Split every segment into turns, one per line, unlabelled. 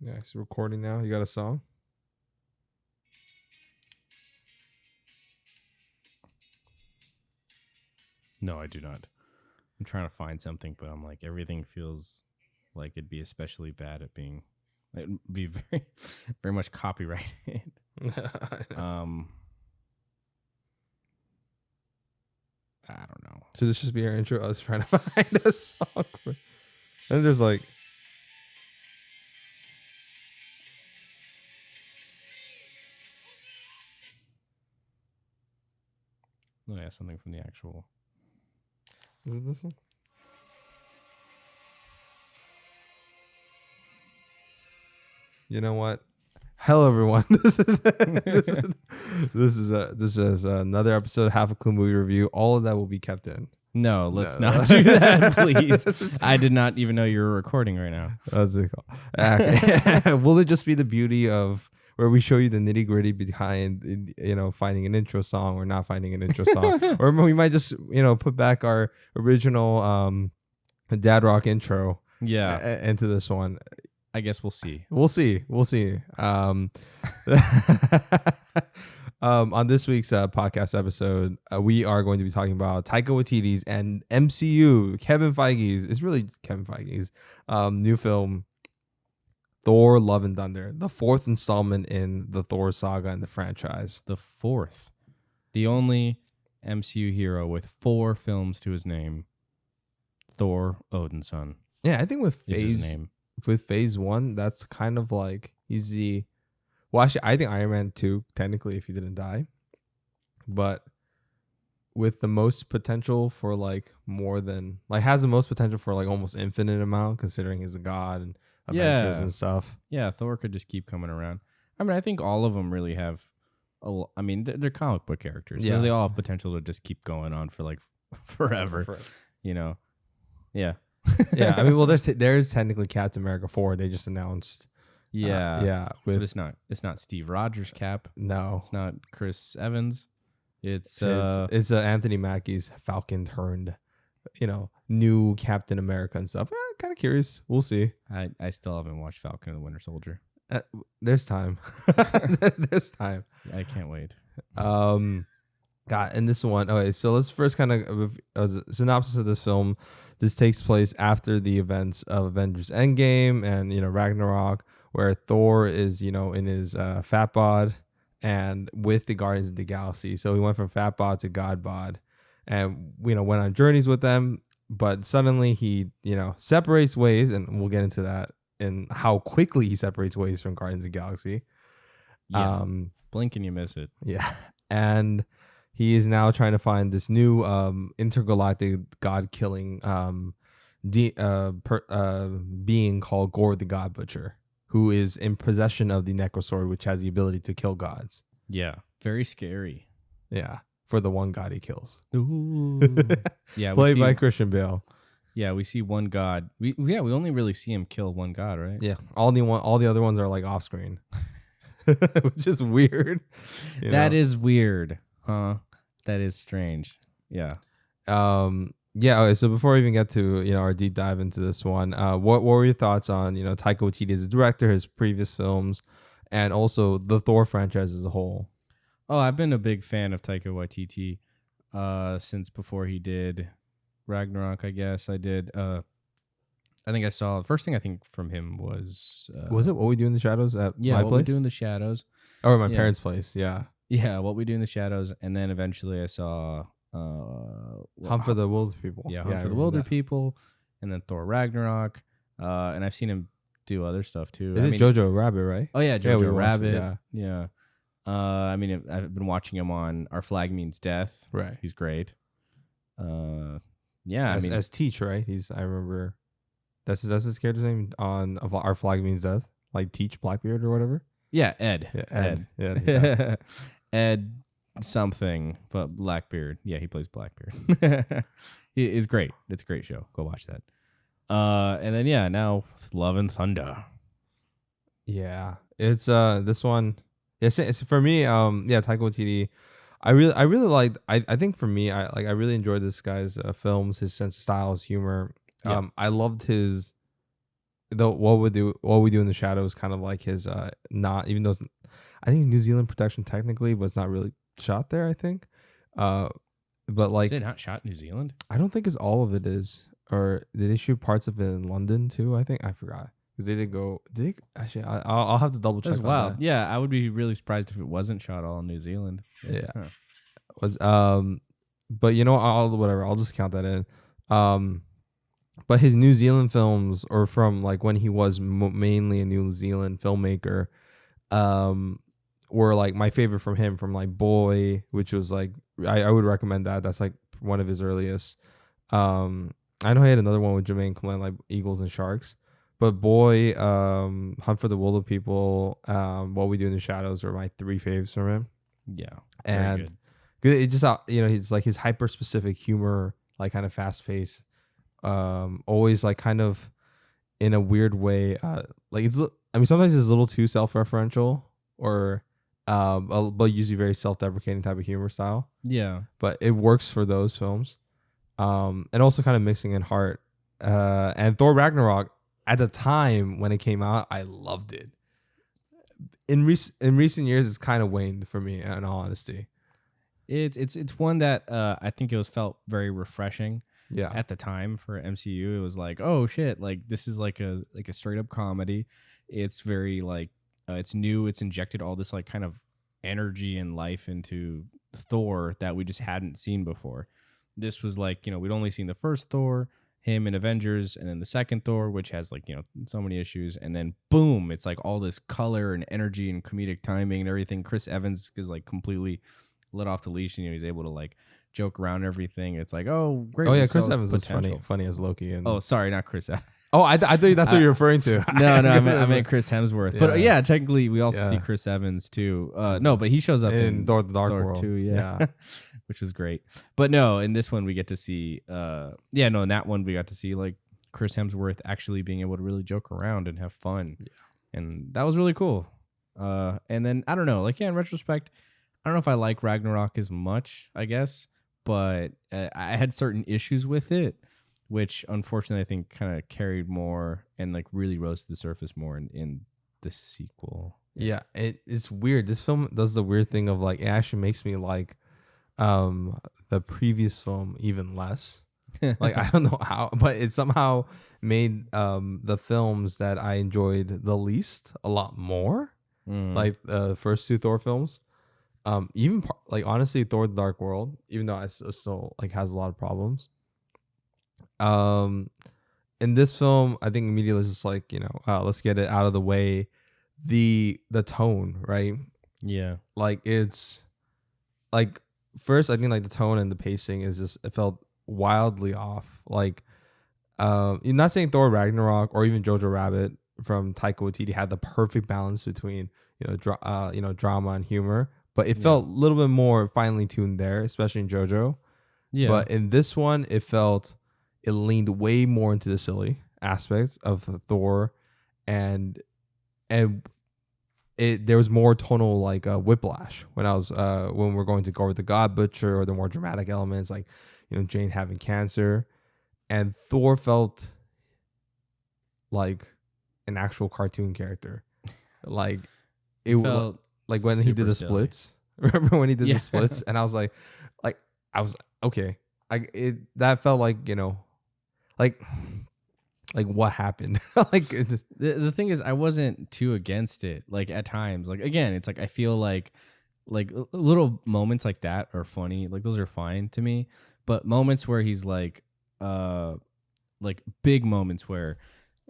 Yeah, it's recording now. You got a song?
No, I do not. I'm trying to find something, but I'm like everything feels like it'd be especially bad at being. It'd be very, very much copyrighted. um, I don't know.
Should this just be our intro? I was trying to find a song. And there's like,
Oh yeah, something from the actual.
is it this one? You know what? Hello, everyone. This is another episode of Half a Cool Movie Review. All of that will be kept in.
No, let's
No.
not do that, please. I did not even know you were recording right now.
That's it. Okay. Will it just be the beauty of where we show you the nitty gritty behind, finding an intro song or not finding an intro song, or we might just, put back our original dad rock intro
Yeah,
into this one.
I guess we'll see.
We'll see. We'll see. On this week's podcast episode, we are going to be talking about Taika Waititi's and MCU, Kevin Feige's. It's really Kevin Feige's new film, Thor: Love and Thunder, the fourth installment in the Thor saga in the franchise.
The fourth, the only MCU hero with 4 films to his name. Thor: Odin's Son
Yeah, I think with
is his name.
phase 1, that's kind of like he's the. Well, actually, I think Iron Man 2, technically, if he didn't die. But with the most potential for has the most potential for like almost infinite amount, considering he's a god and Avengers and stuff.
Yeah, Thor could just keep coming around. I mean, I think all of them really have. I mean, they're comic book characters.
Yeah.
So they all have potential to just keep going on for like forever. You know. Yeah.
Yeah, I mean, well, there's technically Captain America 4. They just announced.
Yeah.
With
But it's not Steve Rogers Cap.
no,
It's not Chris Evans. It's
it's Anthony Mackie's Falcon turned, new Captain America and stuff. Kind of curious. We'll see.
I still haven't watched Falcon and the Winter Soldier.
There's time. There's time.
I can't wait.
God, and this one. Okay, so let's first kind of a synopsis of this film. This takes place after the events of Avengers Endgame and Ragnarok, where Thor is in his fat bod and with the Guardians of the Galaxy. So he went from fat bod to god bod, and went on journeys with them. But suddenly he separates ways, and we'll get into that and how quickly he separates ways from Guardians of the Galaxy.
Yeah. Blink and you miss it.
Yeah, and he is now trying to find this new intergalactic god-killing being called Gore the God Butcher, who is in possession of the Necrosword, which has the ability to kill gods.
Yeah. Very scary.
Yeah, for the one god he kills.
Ooh. Yeah.
Played by Christian Bale.
Yeah, we see one god. We only really see him kill one god, right?
Yeah, all the other ones are like off screen, which is weird.
That is weird, huh? That is strange. Yeah.
Yeah. Okay. So before we even get to our deep dive into this one, what were your thoughts on Taika Waititi as a director, his previous films, and also the Thor franchise as a whole?
Oh, I've been a big fan of Taika Waititi since before he did Ragnarok. I guess I did. I think I saw the first thing I think from him was
it What We Do in the Shadows at my
What
place?
We Do in the Shadows.
Or my parents' place. Yeah.
Yeah, What We Do in the Shadows, and then eventually I saw
Hunt for the Wilder People.
Yeah, Hunt for the Wilder People, and then Thor Ragnarok. And I've seen him do other stuff too.
Is it Jojo Rabbit, right?
Oh yeah, Jojo Rabbit.
It,
yeah. I mean, I've been watching him on Our Flag Means Death.
Right.
He's great.
Yeah. As Teach, right? I remember. That's his character's name on Our Flag Means Death, like Teach Blackbeard or whatever.
Yeah, Ed.
Yeah, Ed. Yeah.
Ed something, but Blackbeard. Yeah, he plays Blackbeard. He is great. It's a great show. Go watch that. And then now Love and Thunder.
Yeah, it's this one. It's for me. Taika Waititi. I really liked. I think for me, I really enjoyed this guy's films. His sense of style, his humor.
Yeah.
I loved his the what we do in the shadows kind of like his not even though I think New Zealand production technically, but it's not really shot there. I think, but like
Is it not shot in New Zealand?
I don't think it's all of it is, or did they shoot parts of it in London too? I think I forgot because they did go. Did they, actually? I'll have to double check.
That's
on
wild.
that.
Yeah, I would be really surprised if it wasn't shot all in New Zealand.
Yeah.
Huh.
Was but you know, I'll just count that in. But his New Zealand films, or from like when he was mainly a New Zealand filmmaker, were like my favorite from him. From like Boy, which was like I would recommend that. That's like one of his earliest. I know he had another one with Jermaine Clement, like Eagles and Sharks. But Boy, Hunt for the Wilder People, What We Do in the Shadows are my three faves from him.
Yeah,
And
very
good. It just he's like his hyper specific humor, like kind of fast paced, always like kind of in a weird way, like sometimes it's a little too self referential, or but usually very self deprecating type of humor style.
Yeah,
But it works for those films, and also kind of mixing in heart. And Thor Ragnarok at the time when it came out, I loved it. In recent years, it's kind of waned for me, in all honesty.
it's one that I think it was felt very refreshing.
Yeah.
At the time for MCU, it was like, oh shit, like this is like a straight up comedy. It's very like it's new. It's injected all this like kind of energy and life into Thor that we just hadn't seen before. This was like, we'd only seen the first Thor, him in Avengers, and then the second Thor, which has like, so many issues, and then boom, it's like all this color and energy and comedic timing and everything. Chris Evans is like completely let off the leash, and he's able to like joke around everything. It's like, oh great.
Oh yeah,
we
Chris
saw
Evans is
potential.
funny as Loki. And
Oh, sorry, not Chris Evans.
oh, I thought that's what you're referring to.
No, I meant Chris Hemsworth.
Yeah.
But yeah, technically we also
Yeah.
see Chris Evans too. No, but he shows up
in Thor: The Dark
Thor
World
2, yeah. Which was great. But no, in this one we get to see in that one we got to see like Chris Hemsworth actually being able to really joke around and have fun. Yeah. And that was really cool. And then I don't know, like in retrospect, I don't know if I like Ragnarok as much, I guess, but I had certain issues with it, which unfortunately I think kind of carried more and like really rose to the surface more in the sequel.
Yeah, it's weird. This film does the weird thing of like it actually makes me like the previous film even less. Like I don't know how, but it somehow made the films that I enjoyed the least a lot more. Like the first two Thor films. Even like honestly, Thor: The Dark World, even though it still like has a lot of problems. In this film, I think immediately it's just like let's get it out of the way. The tone, right?
Yeah,
Like it's like first I think like the tone and the pacing is just it felt wildly off. Like you're not saying Thor Ragnarok or even Jojo Rabbit from Taika Waititi had the perfect balance between drama and humor, but it felt a little bit more finely tuned there, especially in Jojo. Yeah. But in this one, it leaned way more into the silly aspects of Thor, and there was more tonal like whiplash when we're going to Gore the God Butcher or the more dramatic elements like Jane having cancer, and Thor felt like an actual cartoon character. Like it felt like when he did the silly splits. Remember when he did the splits? And I was like I was okay. That felt like like what happened. Like it just,
the thing is, I wasn't too against it. Like at times, like again, it's like I feel like little moments like that are funny. Like those are fine to me. But moments where he's like big moments where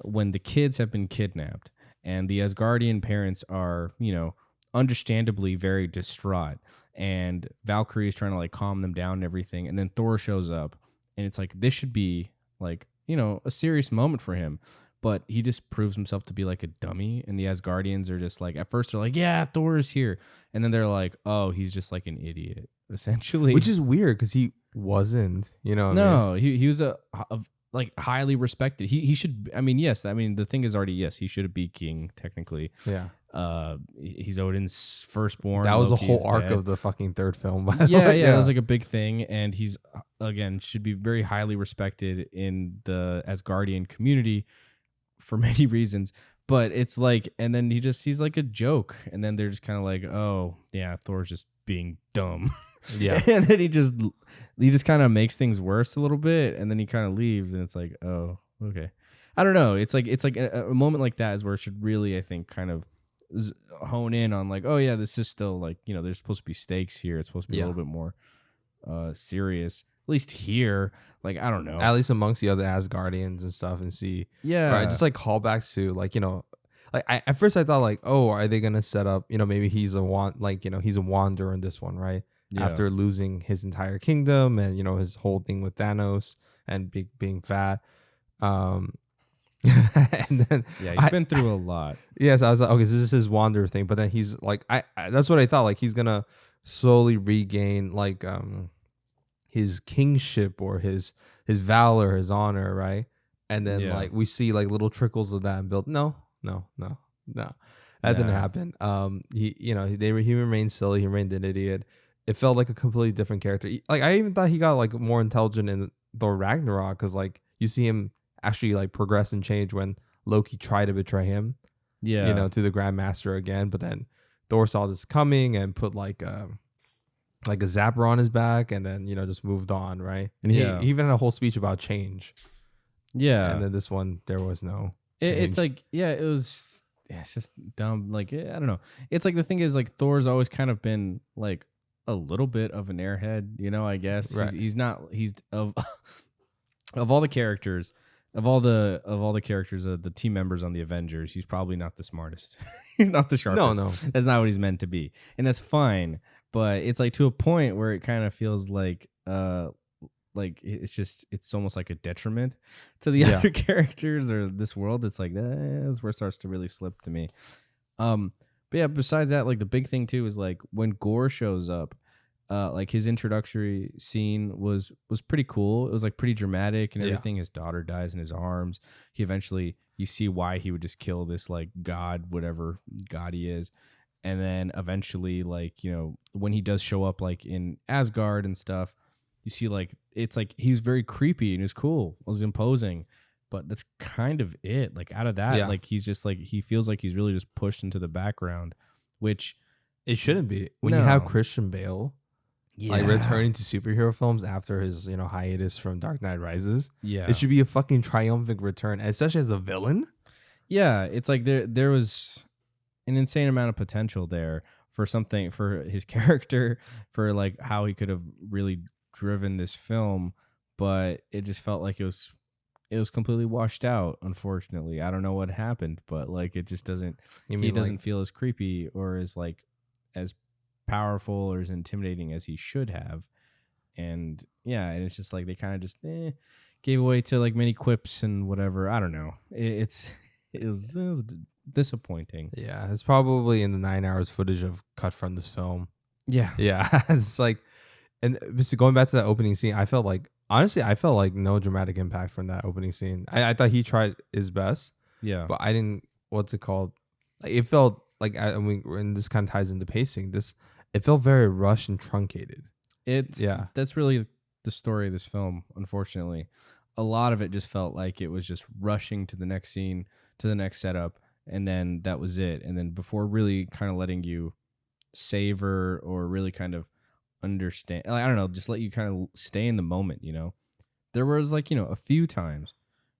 when the kids have been kidnapped and the Asgardian parents are, understandably very distraught, and Valkyrie is trying to like calm them down and everything, and then Thor shows up, and it's like this should be like a serious moment for him, but he just proves himself to be like a dummy, and the Asgardians are just like at first they're like, yeah, Thor is here, and then they're like, oh, he's just like an idiot essentially,
which is weird because he wasn't,
no, he was a like highly respected. He should. I mean, yes. I mean, the thing is already yes. He should be king technically.
Yeah.
He's Odin's firstborn.
That was
Loki
the whole arc
dead.
Of the fucking third film.
Yeah, yeah. It was like a big thing, and he's again should be very highly respected in the Asgardian community. for many reasons. But it's like, and then he's like a joke, and then they're just kind of like, oh yeah, Thor's just being dumb.
Yeah.
And then he just kind of makes things worse a little bit, and then he kind of leaves, and it's like, oh, okay. I don't know. It's like a moment like that is where it should really, I think, kind of hone in on like, oh yeah, this is still like, there's supposed to be stakes here. It's supposed to be a little bit more serious. At least here, like, I don't know.
At least amongst the other Asgardians and stuff, and see,
Yeah,
right, just like callbacks to like, like at first I thought like, oh, are they gonna set up, maybe he's he's a wanderer in this one, right?
Yeah.
After losing his entire kingdom and his whole thing with Thanos and being fat, and then
yeah, he's been through a lot.
Yes, I was like, okay, so this is his wanderer thing, but then he's like, I that's what I thought, like he's gonna slowly regain like his kingship or his valor, his honor, right? And then like we see like little trickles of that and build. No, that didn't happen. He remained silly. He remained an idiot. It felt like a completely different character. Like I even thought he got like more intelligent in Thor Ragnarok, because like you see him actually like progress and change when Loki tried to betray him. Yeah, to the Grandmaster again. But then Thor saw this coming and put like a zapper on his back, and then just moved on, right? And he even had a whole speech about change.
Yeah,
and then this one there was no.
It's like it was. Yeah, it's just dumb. Like I don't know. It's like the thing is like Thor's always kind of been like a little bit of an airhead, I guess. Right. He's not. He's of all the characters. Of all the characters, the team members on the Avengers, he's probably not the smartest. He's not the sharpest.
No,
that's not what he's meant to be, and that's fine. But it's like to a point where it kind of feels like it's almost like a detriment to the other characters or this world. It's like that's where it starts to really slip to me. But yeah, besides that, like the big thing too is like when Gore shows up, like his introductory scene was pretty cool. It was like pretty dramatic and everything. His daughter dies in his arms. He eventually, you see why he would just kill this like god, whatever god he is. And then eventually, like, when he does show up like in Asgard and stuff, you see like, it's like he was very creepy and it was cool. It was imposing. But that's kind of it. Like out of that, like he's just like, he feels like he's really just pushed into the background, which
it shouldn't be. When you have Christian Bale like returning to superhero films after his hiatus from Dark Knight Rises, it should be a fucking triumphant return, especially as a villain.
Yeah, it's like there was an insane amount of potential there for something, for his character, for like how he could have really driven this film, but it just felt like it was completely washed out, unfortunately. I don't know what happened, but like it just doesn't, he doesn't feel as creepy or as like as powerful or as intimidating as he should have. And and it's just like they kind of just gave away to like many quips and whatever. I don't know. It was disappointing.
Yeah, it's probably in the 9 hours footage of cut from this film.
Yeah.
It's like, and going back to that opening scene, I felt like no dramatic impact from that opening scene. I thought he tried his best. Yeah, but I didn't. What's it called? Like, it felt like, and this kind of ties into pacing. It felt very rushed and truncated.
That's really the story of this film. Unfortunately, a lot of it just felt like it was just rushing to the next scene, to the next setup, and then that was it. And then before really kind of letting you savor or really kind of understand, like, I don't know, just let you kind of stay in the moment. There was like a few times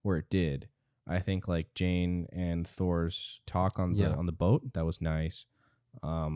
where it did. I think like Jane and Thor's talk on the boat, that was nice. I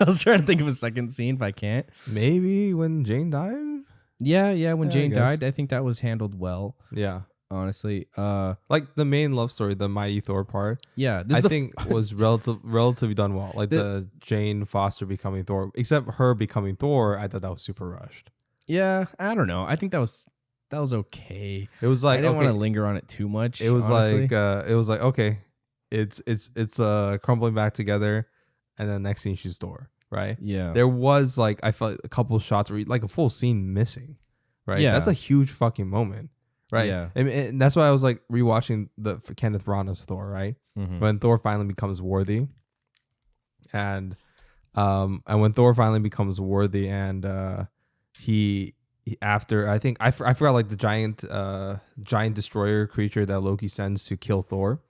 was trying to think of a second scene, if I can't.
Maybe when Jane died?
Yeah, when Jane died, I think that was handled well.
Yeah.
Honestly.
Like the main love story, the Mighty Thor part.
Yeah.
I think was relatively done well. Like the Jane Foster becoming Thor, except her becoming Thor, I thought that was super rushed.
Yeah, I don't know. I think that was okay.
It was like,
I didn't want to linger on it too much.
It was honestly. Okay, it's crumbling back together. And then next scene, she's Thor, right?
Yeah.
There was like, I felt a couple of shots where like a full scene missing, right?
Yeah.
That's a huge fucking moment, right? Yeah. And that's why I was like rewatching for Kenneth Branagh's Thor, right? Mm-hmm. When Thor finally becomes worthy, and when Thor finally becomes worthy, and he after I think I forgot like the giant destroyer creature that Loki sends to kill Thor,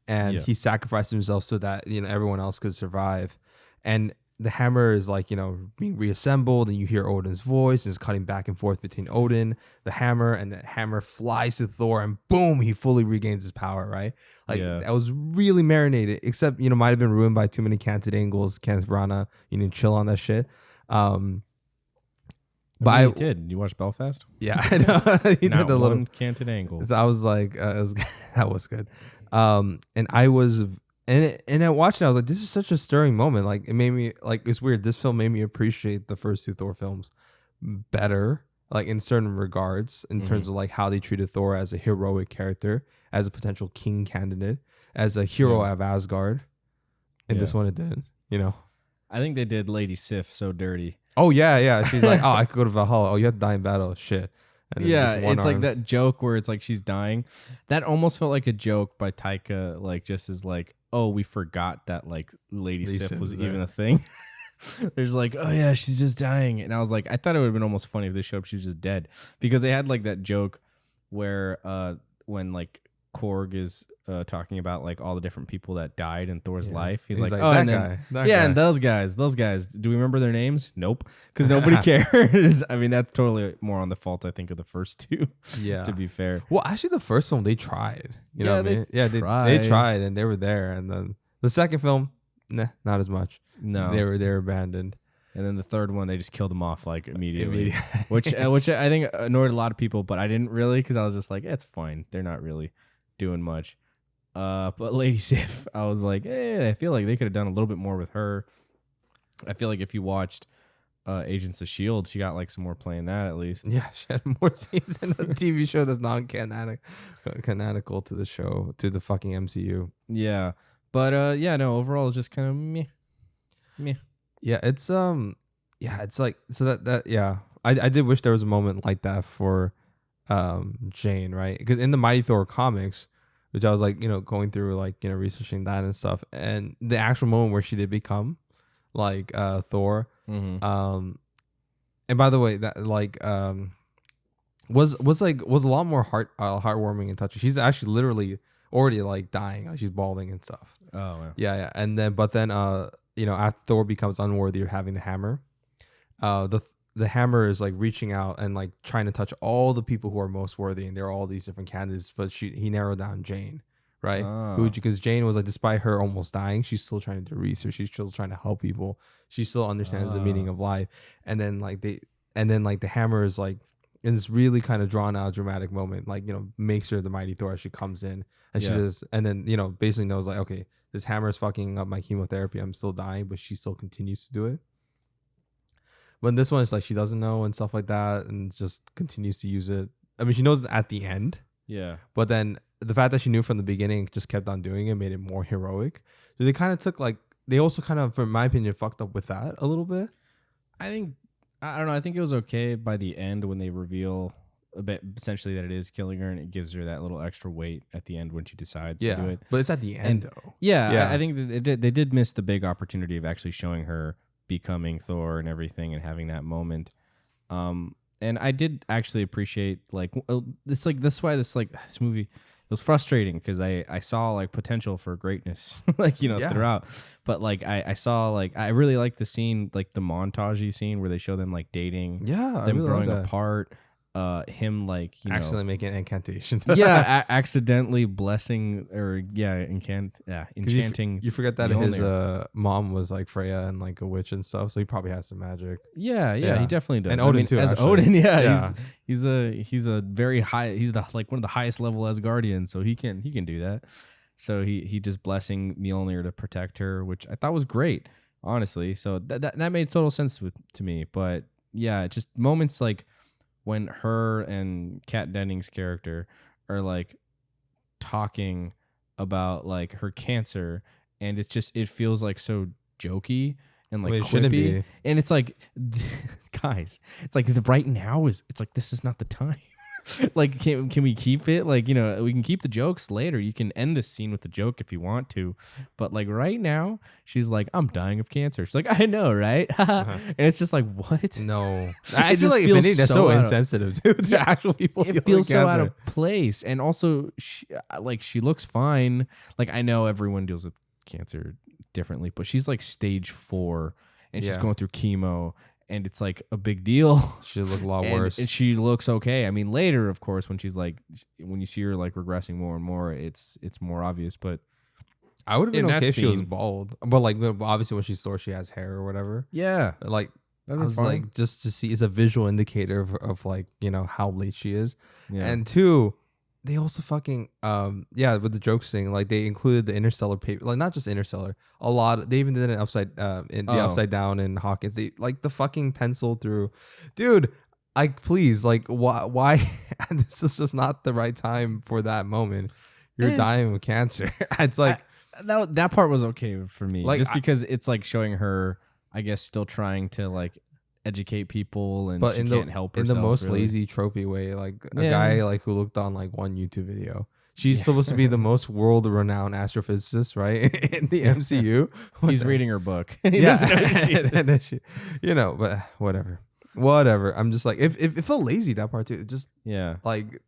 and
Yeah.
he sacrificed himself so that everyone else could survive, and the hammer is like being reassembled, and you hear Odin's voice, and it's cutting back and forth between Odin, the hammer, and the hammer flies to Thor, and boom, he fully regains his power. Right, like
Yeah.
that was really marinated, except might have been ruined by too many canted angles. Kenneth Branagh, you need to chill on that shit. But
I mean, he did. You watch Belfast?
Yeah, I know. He
Not
did a little
one canted angle.
So I was like, that was good. And I watched it. I was like, this is such a stirring moment. Like it made me like it's weird. This film made me appreciate the first two Thor films better, like in certain regards, in terms of like how they treated Thor as a heroic character, as a potential king candidate, as a hero of Asgard. And this one it did.
I think they did Lady Sif so dirty.
Oh yeah. She's like, oh, I could go to Valhalla. Oh, you have to die in battle. Shit. And then
Yeah,
just one
it's like
arm.
that joke where it's like she's dying. That almost felt like a joke by Taika, like just as like, oh, we forgot that like Lady Sif
Sif
was
is
even
there.
a thing. There's like, oh yeah, she's just dying, and I was like, I thought it would have been almost funny if they showed up she was just dead, because they had like that joke where when like Korg is talking about like all the different people that died in Thor's life, he's like, oh,
that
and then,
guy. That
yeah,
guy.
and those guys, do we remember their names? Nope, because nobody cares. I mean, that's totally more on the fault, I think, of the first two.
Yeah.
To be fair.
Well, actually, the first film they tried. You know what I mean? Yeah, they
tried.
tried and they were there. And then the second film, nah, not as much.
No,
They were abandoned.
and then the third one, they just killed them off like immediately, which I think annoyed a lot of people, but I didn't really, because I was just like, it's fine. They're not really doing much. But Lady Sif, I was like, I feel like they could have done a little bit more with her. I feel like if you watched Agents of S.H.I.E.L.D., she got like some more play in that at least.
Yeah, she had more scenes in a TV show that's canonical to the show, to the fucking MCU.
Yeah. But no, overall it's just kind of meh.
Yeah, it's it's like so that yeah. I did wish there was a moment like that for Jane, right? Because in the Mighty Thor comics, which I was like, going through like, researching that and stuff, and the actual moment where she did become like Thor.
Mm-hmm.
And by the way, that like was a lot more heartwarming and touching. She's actually literally already like dying, like she's balding and stuff.
Oh, wow.
Yeah. And then after Thor becomes unworthy of having the hammer, the hammer is like reaching out and like trying to touch all the people who are most worthy, and there are all these different candidates, but he narrowed down Jane, right?
Oh.
Because Jane was like, despite her almost dying, she's still trying to do research, she's still trying to help people, she still understands the meaning of life. And then the hammer is like in this really kind of drawn out dramatic moment, like makes sure the Mighty Thor actually comes in, and she says, and then basically knows like, okay, this hammer is fucking up my chemotherapy, I'm still dying, but she still continues to do it. But this one is like she doesn't know and stuff like that, and just continues to use it. I mean, she knows at the end.
Yeah.
But then the fact that she knew from the beginning, just kept on doing it, made it more heroic. So they kind of took like, they also kind of, from my opinion, fucked up with that a little bit.
I don't know. I think it was okay by the end when they reveal a bit essentially that it is killing her, and it gives her that little extra weight at the end when she decides to do it.
But it's at the end though.
Yeah. I think that they did miss the big opportunity of actually showing her becoming Thor and everything and having that moment. And I did actually appreciate like it's like that's why this movie, it was frustrating because I saw like potential for greatness like throughout, but like I saw like I really liked the scene, like the montage scene where they show them like dating, them
really
growing apart, him like
accidentally making incantations.
Accidentally blessing or enchanting.
You forget that
Mjolnir.
his mom was like Freya and like a witch and stuff, so he probably has some magic.
Yeah, he definitely does.
And Odin too.
As
actually.
Odin, he's a very high. He's the like one of the highest level Asgardians, so he can do that. So he just blessing Mjolnir to protect her, which I thought was great, honestly. So that made total sense to me. But yeah, just moments like when her and Kat Dennings' character are like talking about like her cancer, and it feels like so jokey and like quippy, and it's like, guys, it's like right now it's like this is not the time. Like, can we keep it? Like, we can keep the jokes later. You can end this scene with the joke if you want to, but like right now, she's like, I'm dying of cancer. She's like, I know, right? And it's just like, what?
No,
It
I feel
just
like if
feels
anything, that's
so
so
out of-
insensitive to
Yeah,
actual people.
It
dealing
feels
with
so out
cancer.
of place, and also, she looks fine. Like, I know everyone deals with cancer differently, but she's like stage 4, and she's
Yeah.
going through chemo, and it's like a big deal.
Should look a lot
and,
worse.
and she looks okay. I mean, later, of course, when she's like, when you see her like regressing more and more, it's more obvious. But
I would have been
in that
okay if she was
scene-
bald, but like obviously when she's store, she has hair or whatever.
yeah,
Like
that'd
I
be
was
fine.
like, just to see, it's a visual indicator of like how late she is.
Yeah.
And 2, they also fucking with the jokes thing, like they included the Interstellar paper, like not just Interstellar, a lot. They even did it upside upside down in Hawkins. They like the fucking pencil through, dude. Like please, like why? This is just not the right time for that moment. You're
Eh.
dying of cancer. It's like.
that part was okay for me,
Like,
just because it's like showing her, I guess, still trying to like educate people, and
But
she can't help herself
in the most
really.
lazy tropey way, like a
Yeah.
guy like who looked on like one YouTube video. She's supposed to be the most world-renowned astrophysicist, right? In the MCU. What
He's
the-
reading her book. He
Yeah,
doesn't know who she is.
and then she, but whatever. I'm just like, if it felt lazy that part too. It just
Yeah.
like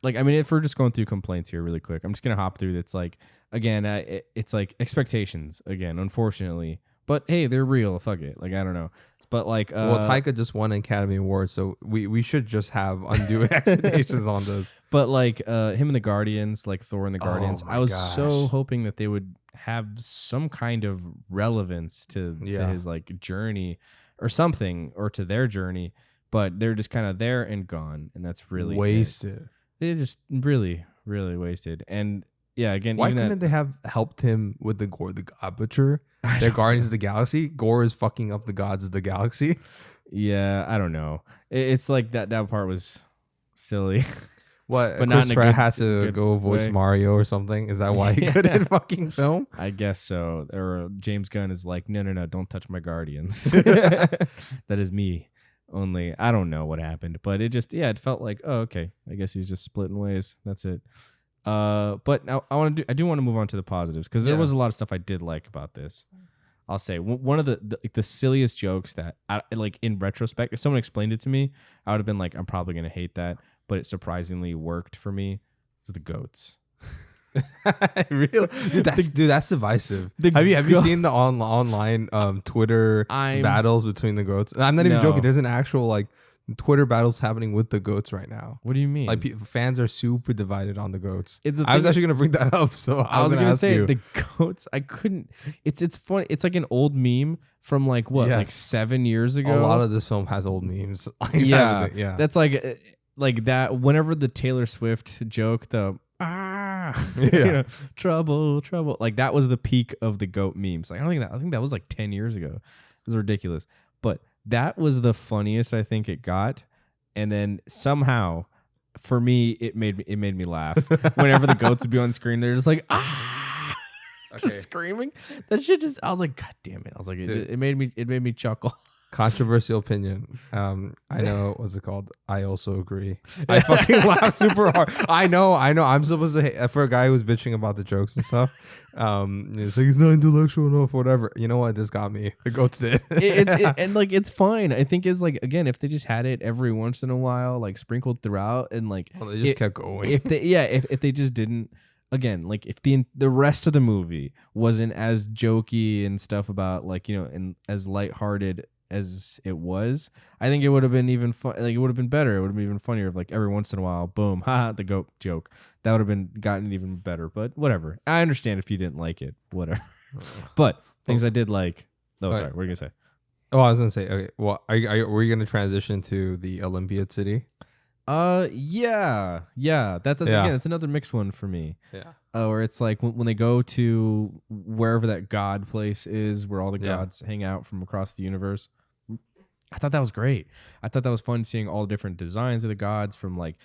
Like, I mean, if we're just going through complaints here really quick, I'm just gonna hop through. It's like, again, it's like expectations again, unfortunately. But hey, they're real. Fuck it. Like, I don't know. But like,
well, Taika just won an Academy Award, so we should just have undue expectations on this.
but like, him and the Guardians, like Thor and the Guardians,
Oh my
I was so
gosh.
hoping that they would have some kind of relevance to
Yeah.
his like journey or something, or to their journey. But they're just kind of there and gone, and that's really it.
Wasted.
They just really, really wasted. And yeah, again,
Why
even
couldn't they have helped him with the Gore the God Butcher?
I
They're
don't
Guardians of the Galaxy. Gore is fucking up the gods of the galaxy.
Yeah, I don't know. It's like that part was silly.
What?
But not
Chris
in a
Pratt
good-
had to
good
go voice
way.
Mario or something. Is that why he
Yeah.
couldn't fucking film?
I guess so. Or James Gunn is like, no, don't touch my Guardians. That is me only. I don't know what happened, but it felt like, oh, okay. I guess he's just splitting ways. That's it. But now I do want to move on to the positives, because there
Yeah.
was a lot of stuff I did like about this. I'll say one of the silliest jokes that like in retrospect, if someone explained it to me, I would have been like, I'm probably gonna hate that, but it surprisingly worked for me. Was the goats.
Really? Dude, that's divisive.
the
Have you
goat-
seen the online Twitter
I'm-
battles between the goats? I'm not even
No.
joking. There's an actual like Twitter battles happening with the goats right now.
What do you mean?
Like fans are super divided on the goats.
It's the
I was
thing-
actually gonna bring that up, so
I was gonna
ask
say
you.
the goats. I couldn't. It's funny. It's like an old meme from like what, like
Yes.
7 years ago.
A lot of this film has old memes. Like,
Yeah,
yeah.
That's like that. Whenever the Taylor Swift joke, the
Yeah.
trouble, like that was the peak of the goat memes. Like I think that was like 10 years ago. It was ridiculous, but that was the funniest I think it got. And then somehow, for me, it made me laugh. Whenever the goats would be on screen, they're just like
Okay.
just screaming. That shit just. I was like, God damn it! I was like,
Dude.
it made me chuckle.
Controversial opinion. I know what's it called. I also agree. I fucking laugh super hard. I know. I'm supposed to hate, for a guy who's bitching about the jokes and stuff. It's like it's not intellectual enough, whatever. You know what? This got me. The goats did.
And like it's fine. I think is like, again, if they just had it every once in a while, like sprinkled throughout, and like
Well, they just kept going.
if they just didn't, again, like if the rest of the movie wasn't as jokey and stuff about like, and as lighthearted as it was, I think it would have been even fun. Like it would have been better. It would have been even funnier if like every once in a while, boom, haha, the goat joke. That would have been gotten even better. But whatever. I understand if you didn't like it. Whatever. But things I did like. Oh,
Okay.
sorry. What are you gonna say?
Oh, I was gonna say. Okay. Well, were you gonna transition to the Olympiad city?
Yeah. That's
Yeah.
again, it's another mixed one for me.
Yeah.
Where it's like when they go to wherever that god place is, where all the
Yeah.
gods hang out from across the universe. I thought that was great. I thought that was fun seeing all the different designs of the gods from like,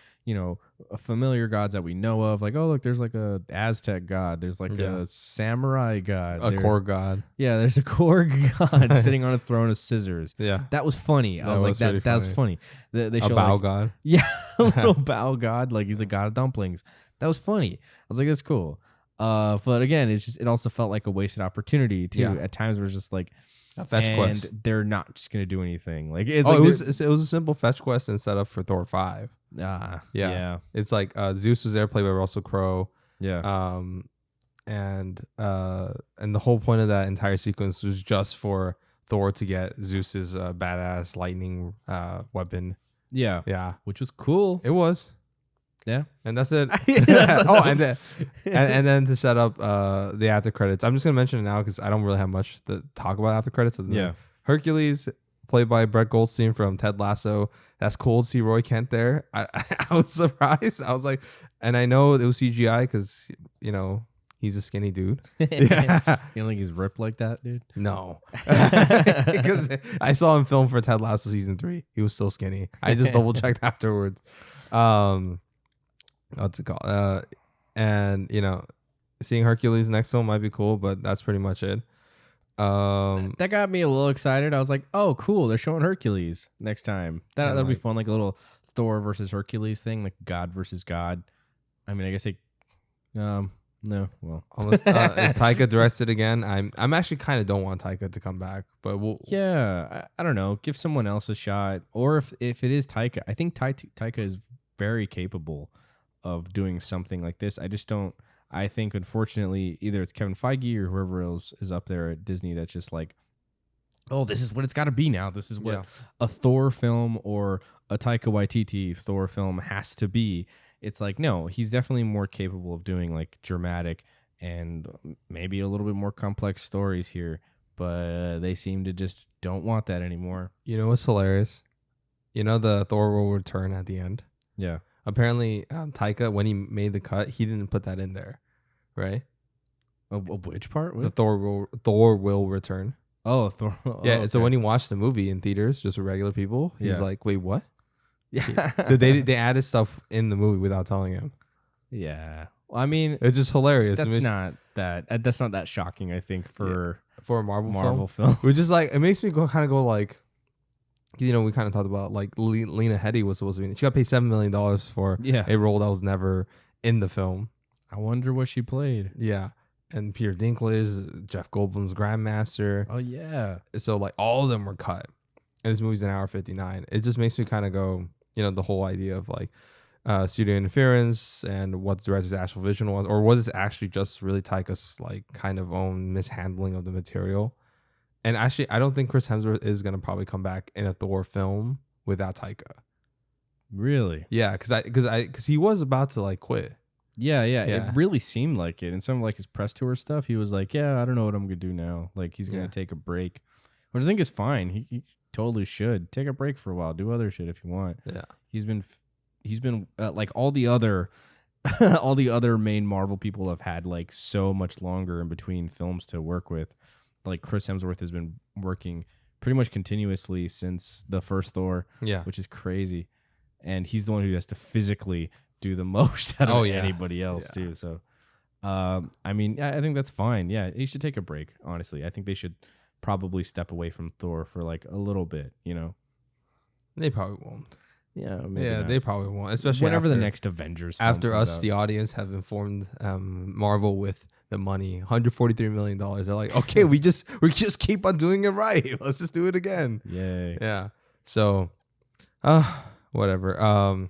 familiar gods that we know of. Like, oh, look, there's like a Aztec god. There's like
Yeah.
a samurai god.
A core god.
Yeah, there's a Korg god sitting on a throne of scissors.
Yeah.
That was funny. I
That
was like,
was pretty
that's funny. They
A
show
bow
like,
god.
yeah, a little bow god. Like he's a god of dumplings. That was funny. I was like, that's cool. But again, it also felt like a wasted opportunity too.
Yeah.
At times, where it's just like,
A fetch quest.
they're not just gonna do anything. Like,
It was a simple fetch quest and set up for Thor 5.
yeah.
It's like Zeus was there, played by Russell Crowe.
Yeah.
And the whole point of that entire sequence was just for Thor to get Zeus's badass lightning weapon.
Yeah.
Yeah,
Which was cool.
it was.
Yeah.
And that's it.
Yeah,
Oh, and then to set up the after credits, I'm just gonna mention it now because I don't really have much to talk about after credits.
Yeah.
Hercules, played by Brett Goldstein from Ted Lasso. That's cool to see Roy Kent there. I was surprised. I was like, and I know it was CGI because he's a skinny dude. Yeah.
You don't think he's ripped like that, dude?
No, because I saw him film for Ted Lasso season 3. He was still skinny. I just double checked afterwards. What's it called? And seeing Hercules next film might be cool, but that's pretty much it.
That got me a little excited. I was like, "Oh, cool! They're showing Hercules next time. That'll be fun, like a little Thor versus Hercules thing, like God versus God." I mean, I guess no, well,
unless if Taika directs it again, I'm actually kind of don't want Taika to come back, but
I don't know. Give someone else a shot, or if it is Taika, I think Taika is very capable of doing something like this. I just don't. I think, unfortunately, either it's Kevin Feige or whoever else is up there at Disney that's just like, oh, this is what it's got to be now. This is what a Thor film or a Taika Waititi Thor film has to be. It's like, no, he's definitely more capable of doing like dramatic and maybe a little bit more complex stories here, but they seem to just don't want that anymore.
You know what's hilarious? The Thor will return at the end.
Yeah.
Apparently, Taika, when he made the cut, he didn't put that in there, right?
Which part?
The Thor will return.
Oh, Thor.
Yeah.
Okay.
So when he watched the movie in theaters, just with regular people, he's
Yeah.
like, "Wait, what?"
Yeah.
So they added stuff in the movie without telling him.
Yeah. Well, I mean,
It's just hilarious.
that's
I mean,
not that shocking, I think, for
for a Marvel
film.
Which is like, it makes me kind of go like, we kind of talked about like Lena Headey was supposed to be. She got paid $7 million for
Yeah.
a role that was never in the film.
I wonder what she played.
Yeah. And Peter Dinklage, Jeff Goldblum's Grandmaster.
Oh yeah.
So like all of them were cut. And this movie's an hour 59. It just makes me kind of go, the whole idea of like studio interference and what the director's actual vision was, or was this actually just really Taika's like kind of own mishandling of the material? And actually, I don't think Chris Hemsworth is gonna probably come back in a Thor film without Taika.
Really?
Yeah, because he was about to like quit.
Yeah.
Yeah.
It really seemed like it. In some of like his press tour stuff, he was like, "Yeah, I don't know what I'm gonna do now. Like he's gonna
Yeah.
take a break," which I think is fine. He totally should take a break for a while, do other shit if you want.
Yeah.
He's been like all the other all the other main Marvel people have had like so much longer in between films to work with. Like Chris Hemsworth has been working pretty much continuously since the first Thor,
Yeah.
which is crazy. And he's the one who has to physically do the most out of anybody else too. So, I mean, I think that's fine. Yeah, he should take a break. Honestly, I think they should probably step away from Thor for like a little bit.
They probably won't.
Yeah, maybe
Yeah,
not.
they probably won't. Especially
whenever the
after-
next Avengers film
after
comes
us,
out.
the audience, have informed Marvel with the money, $143 million. They're like, okay, we just keep on doing it right. Let's just do it again.
Yay.
Yeah. So, whatever. Oh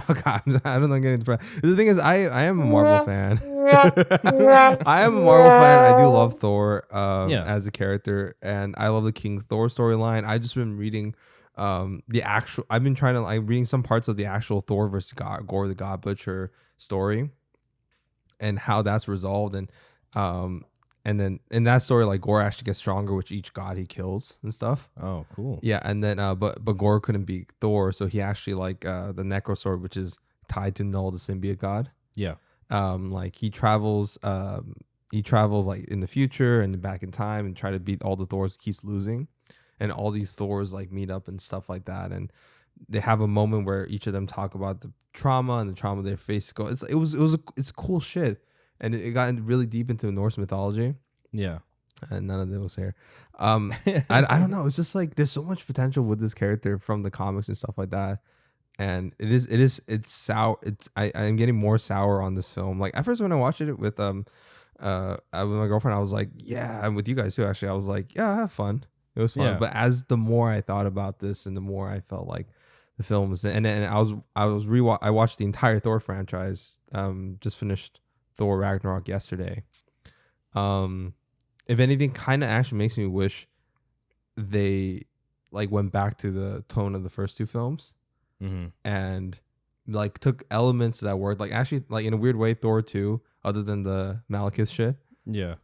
God, I don't know. I'm getting depressed. The thing is, I am a Marvel fan. I am a Marvel fan. I do love Thor as a character, and I love the King Thor storyline. I just been reading I'm reading some parts of the actual Thor versus Gore the God Butcher story, and how that's resolved, and then in that story, like Gore actually gets stronger with each god he kills and stuff.
Oh, cool.
Yeah, and then but Gore couldn't beat Thor, so he actually like the Necro Sword, which is tied to Null, the symbiote god.
Yeah.
Like he travels like in the future and back in time and try to beat all the Thors, keeps losing. and all these Thors like meet up and stuff like that, and they have a moment where each of them talk about the trauma and the trauma they face. It's cool shit, and it got really deep into Norse mythology.
Yeah.
And none of it was here. I don't know. It's just like there's so much potential with this character from the comics and stuff like that. And it's sour. I'm getting more sour on this film. Like at first when I watched it with my girlfriend, I was like, yeah, and with you guys too. Actually, I was like, yeah, I have fun. It was fun.
Yeah.
But as the more I thought about this, and the more I felt like the film was, and then I watched the entire Thor franchise. Just finished Thor Ragnarok yesterday. If anything, kind of actually makes me wish they like went back to the tone of the first two films and like took elements that worked. Like actually, like in a weird way, Thor 2, other than the Malekith shit,
Yeah.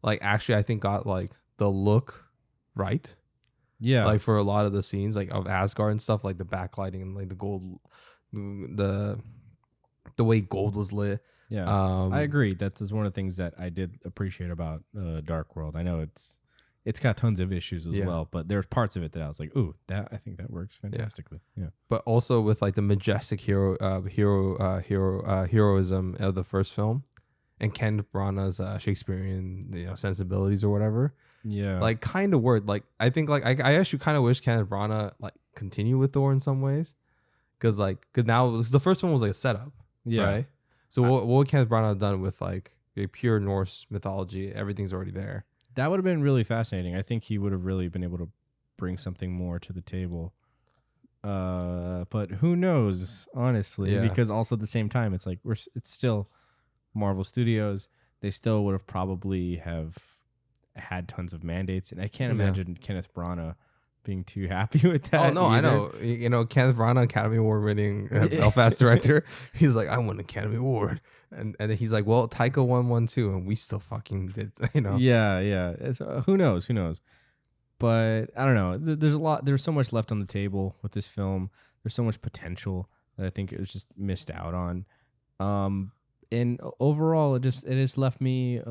like actually I think got like the look right.
Yeah.
Like for a lot of the scenes like of Asgard and stuff, like the backlighting and like the gold, the way gold was lit.
Yeah, I agree. That is one of the things that I did appreciate about Dark World. I know it's got tons of issues as well, but there's parts of it that I was like, ooh, that I think that works fantastically. Yeah.
But also with like the majestic heroism of the first film, and Kenneth Branagh's Shakespearean sensibilities or whatever.
Yeah.
Like kind of worked. Like I think like I actually kind of wish Kenneth Branagh like continue with Thor in some ways, because now the first one was like a setup.
Yeah.
Right. So what would Kenneth Branagh have done with like a pure Norse mythology? Everything's already there.
That would have been really fascinating. I think he would have really been able to bring something more to the table. But who knows, honestly, because also at the same time, it's like it's still Marvel Studios. They still would have probably have had tons of mandates, and I can't imagine Kenneth Branagh being too happy with that.
Oh no, either. I know. Kenneth Branagh, Academy Award winning Belfast director. He's like, I won an Academy Award, and then he's like, well, Taika won one too, and we still fucking did.
Yeah. It's, who knows? But I don't know. There's so much left on the table with this film. There's so much potential that I think it was just missed out on. And overall, it has left me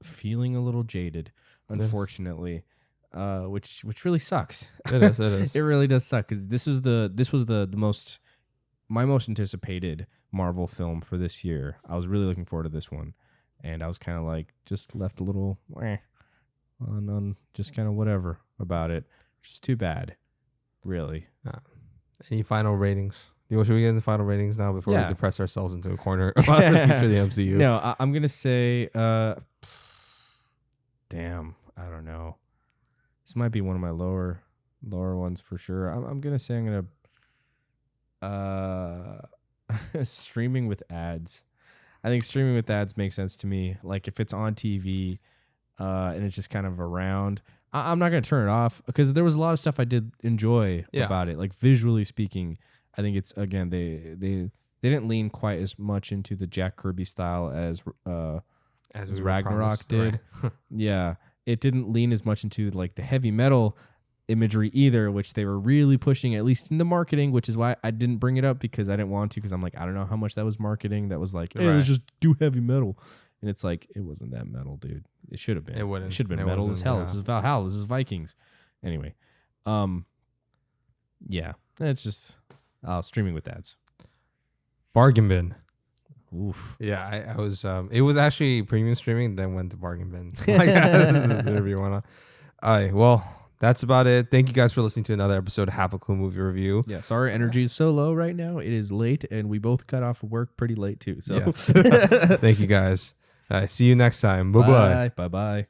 feeling a little jaded, unfortunately. Which really sucks.
It is.
It really does suck, because this was my most anticipated Marvel film for this year. I was really looking forward to this one, and I was kind of like just left a little on just kind of whatever about it, which is too bad, really.
Any final ratings? Should we get into final ratings now before we depress ourselves into a corner about the future of the MCU?
No, I'm gonna say, damn, I don't know. This might be one of my lower ones for sure. I'm gonna say I'm gonna streaming with ads. I think streaming with ads makes sense to me. Like if it's on TV, and it's just kind of around, I'm not gonna turn it off, because there was a lot of stuff I did enjoy about it. Like visually speaking, I think it's, again, they didn't lean quite as much into the Jack Kirby style as Ragnarok did. Right. Yeah. It didn't lean as much into like the heavy metal imagery either, which they were really pushing, at least in the marketing, which is why I didn't bring it up, because I didn't want to, because I'm like, I don't know how much that was marketing. That was like, hey, let's just do heavy metal. And it's like, it wasn't that metal, dude. It should have been. It should have been metal as hell. This is Valhalla. This is Vikings. Anyway. Yeah. It's just streaming with ads.
Bargain bin.
Oof.
Yeah, I was. It was actually premium streaming, then went to bargain bin. Like, this is whatever you wanna. All right, well, that's about it. Thank you guys for listening to another episode of Half a Clue Movie Review.
Yeah, sorry, energy is so low right now. It is late, and we both got off of work pretty late too. So,
yes. Thank you guys. All right, see you next time. Bye bye.
Bye bye.